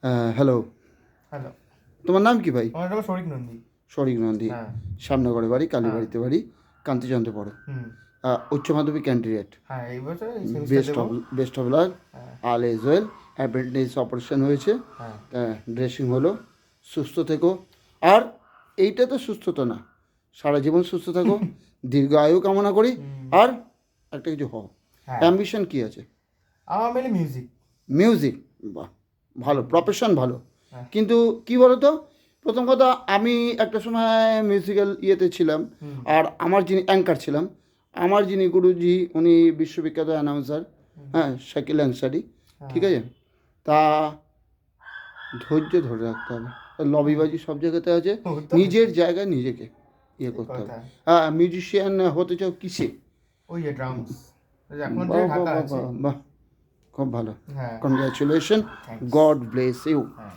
Hello, hello, তোমার নাম কি ভাই? আমার নাম শরিক নন্দী। শরিক নন্দী। হ্যাঁ। শ্যামনগরে বাড়ি, হ্যাঁ। কালীবাড়িতে বাড়ি, কান্তিচন্দ্র পড়ো। হুম। উচ্চ মাধ্যমিক ক্যান্ডিডেট। হ্যাঁ, এই বছর সেমিস্টার বেস্ট দেবো। Of best of luck. হ্যাঁ। All is well. Appendix operation হয়েছে, হ্যাঁ। ড্রেসিং হলো। সুস্থ থেকো। আর এইটা তো সুস্থতা না, সারা জীবন সুস্থ থাকো, দীর্ঘ আয়ু কামনা করি। আর একটা কিছু হও। হ্যাঁ। অ্যাম্বিশন কী আছে? আমার মেনলি মিউজিক। মিউজিক। বাহ, ভালো প্রফেশন, ভালো। হ্যাঁ। কিন্তু কি বলতো, প্রথম কথা, আমি একটা সময় মিউজিক্যাল ইয়েতে ছিলাম। আর আমার যিনি অ্যাঙ্কার ছিলাম, আমার যিনি গুরুজি, উনি বিশ্ববিখ্যাত অ্যানাউন্সার, হ্যাঁ, শাকিল আনসারি। ঠিক আছে, তা ধৈর্য ধরে রাখতে হবে। লবিবাজি সব জায়গাতে আছে। নিজের জায়গায় নিজেকে ইয়ে করতে হবে। হ্যাঁ, মিউজিশিয়ান হতে চাও কিসে? ওই যে ড্রামস। এখন যে বাহ বাহ ঢাকা বাহ আছে। বাহ বাহ, খুব ভালো। হ্যাঁ। Congratulation, Thanks. God bless you. হ্যাঁ।